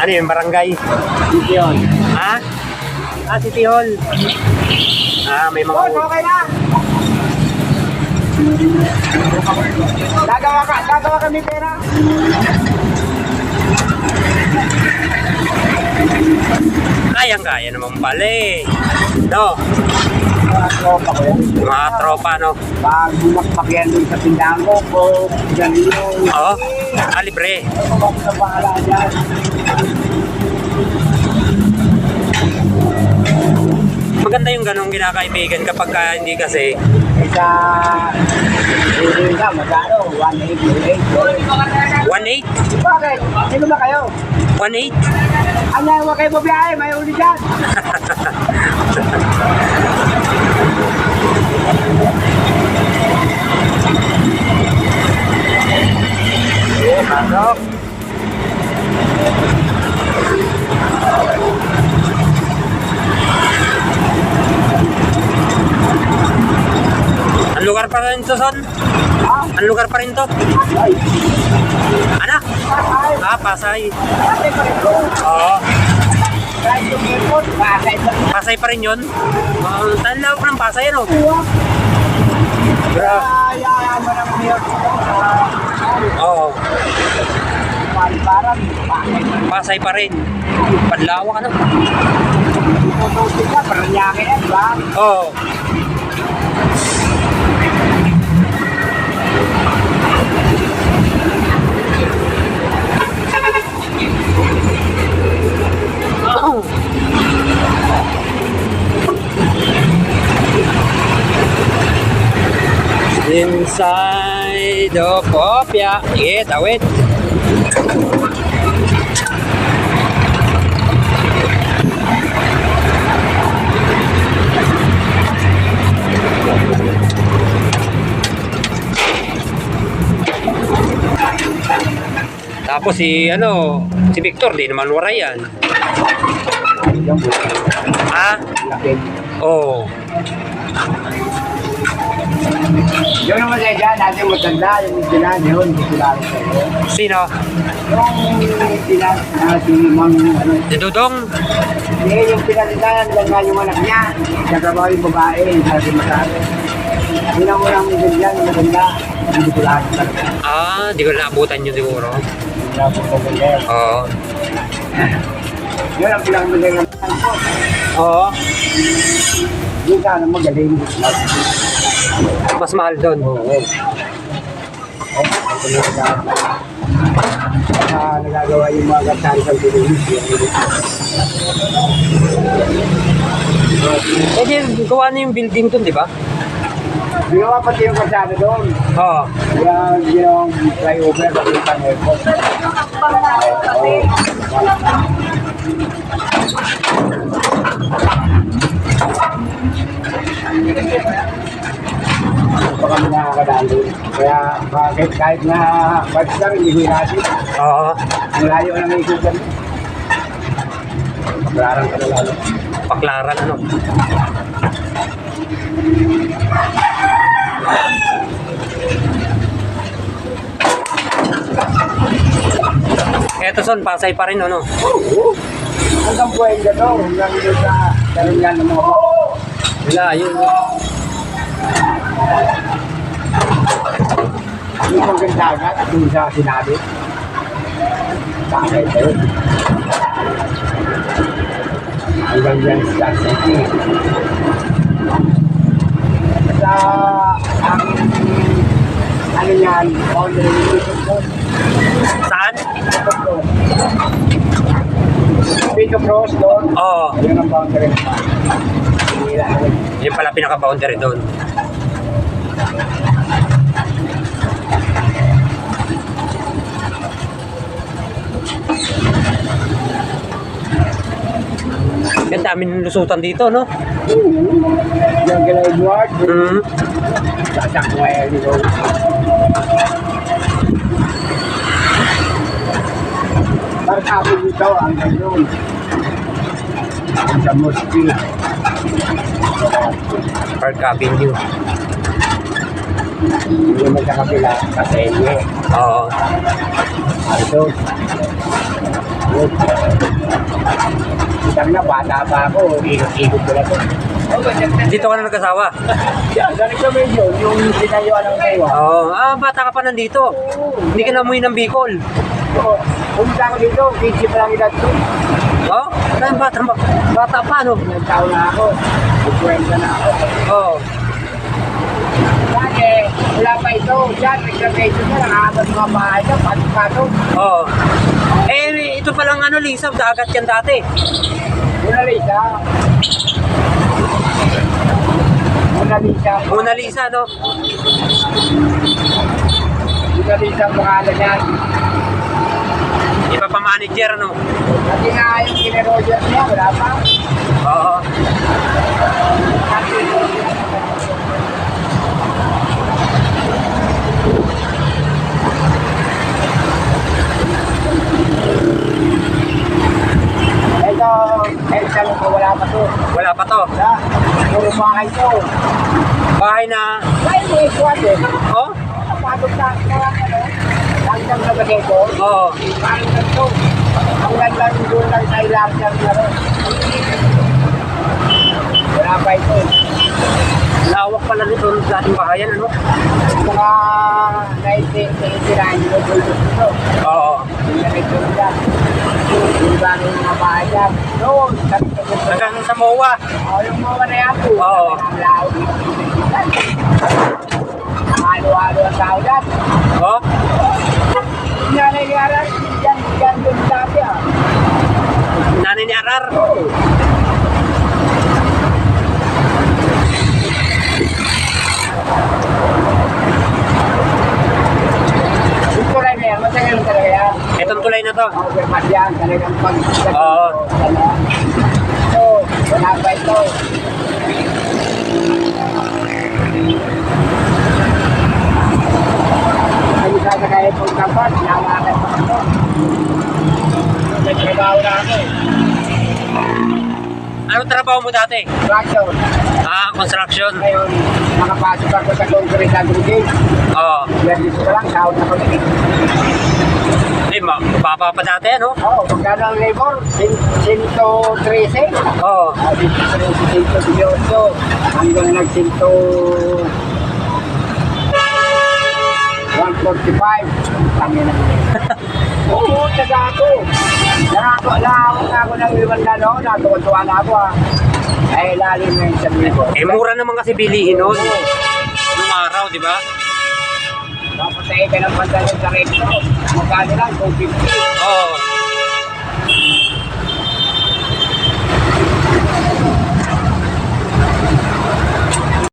Ano yung barangay? City Hall. Ha? Ah, City Hall. Ah, may mga... Okay na. Gagawa kami pera. Kayang-kaya naman pala eh. No? Mga tropa ko yan. Mga tropa, no? Pag bumakpak yan doon sa tindahan ko, ganito. Oo. Ah, libre. Ako sa bahala dyan. Maganda yung ganong ginakaibigan kapag hindi kasi... Isa, hindi ka, magkano? 1.8. 1.8? Bakit? Sino ba kayo? 1.8? Ano, huwag kayo mabiyahe, may uli dyan. Pasok. Ang lugar pa rin to, Son? Ang lugar pa rin to? Ay, Ano? Ah, Pasay. Pasay pa rin ko. Oo. Kahit yung airport, Pasay pa rin. Pasay pa rin yun? Tanlaw ng Pasay, ano? Kaya mo ng mayor Oo. Paliparan, Pasay pa rin. Panlawak, ano? tutusin ka, Paranaque yan, di ba? Oo. Inside the kopya. Sige, tawid. Tapos si Victor, di naman waray yan. Ah? Oo. Yung naman sa dyan, natin maganda, yung tinan, yun, kilala sa'yo. Sino? Yung tinan, si Mang, Si Dudong? hindi, yung pinalitan, lang nga yung anak niya, nagkabaw yung babae, sabi masabi. Yun ang unang dyan, yung maganda, hindi ko lahat talaga. Ah, di ko naabutan yun siguro. Hindi ako maganda. Oo. Yun ang pinakamagal ng ko. Oo. Yun sana magaling. Mas mahal doon. Oo. Nagagawa yung mga gantari sa Pilipinas. Eh, di, gawa na yung building doon, di ba? Ginawa pati yung kasada doon. Oo. Yung flyover sa Pilipinas Airport. Baka kami nakakadaan doon. Kaya bakit kahit na bike lang, hindi ko natin. Oo. Ang layo na may ikutan. Paglarang ka na lalo. Paklaran, ano? Eto, Son, Pasay pa rin, ano? Oo. Hanggang buhay ka to. Hanggang dito sa karunyan ng mga Wala, yun. yung hanggang dagat at yung sa sinabi. Bakit ito? Hanggang yan sa city. Sa ang ano yan, boundary dito. Saan? Pico Cross doon. Oo. Yun ang boundary. Yun pala pinaka-boundary doon. Ang dami ng lusutan dito, no? Yung Gala Edward. Mm. Sasak mo eh, dito. Parang ako dito, ang ganyan. Sa Mosque. Park Avenue. Hindi naman sa kabila, sa Selye. Oo. Ito. Isang na, bata pa ako, ikot-ikot ko na to. Dito ka na nag-asawa? Yan, galing kami yun, yung sinayuan ng kayo. Oo. Bata ka pa nandito. Hindi ka na umuwi ng Bicol. So, pumunta ako dito, 15 pa lang edad ko. Oh? Bata pa, no? Ilang taon na ako, 50 na ako. Oo. Dati, wala pa ito, dyan, nagkabesyo na, nakahabot mga bahay na, pato-pato. Oo. Ito palang lisaw, dagat yan dati. Mona Lisa. Mona Lisa. Mona Lisa, no? Mona Lisa ang pangalan yan. Iba pa manager, no? Kasi nga yung kine-Roger niya, wala pa. Oo. Ito, Elsa ko, wala pa to. Wala pa to. Wala. Puro bahay to. Bahay na... Bahay mo iswat eh. Oh? Patog na, langsang na ba dito? Oo. Parang ganito. Ang ganda doon lang sa ilang na rin. Wala pa ito. Lawak pala nito ng dating bahayan, ano? Mga 1989 na dito dito. Oo. Yung ganito nila. Yung bagay mga bahay dyan. Noon, sabi ko dito. Hanggang sa MOA. Yung mga na yan po. Oo. Ang laot. Halo-halo ang tao dyan. Oh? Yung nanay ni Aral, dyan doon dati ah. Nanay ni Arar. Oo. Yung tulay na yan, matagal talaga yan. Itong tulay na to. Overmat yan, talagang pag... Oo. So, wala pa ito. Ay, isa sa kaya itong kapat, nalakan pa ito. May trabaho na ako. Anong trabaho mo dati? Traction. Construction. Ngayon, nakapasok ako sa concrete aggregate. Oo. Yan dito ka lang, sahod na kami. Mababa pa dati, ano? Oo, magkano ang labor? 113. Oo. Dito sa 118 hanggang nag-145. Tangin na. Oo, taga ako. Nakakawala ako ng liwan na no, natuwa na ako ah. Ay, lalim na yung sabi ko. Mura naman kasi bilihin nun. Nung araw, di ba? Tapos sa iba ng pantalon sa recto, magkano lang, 250. Oo.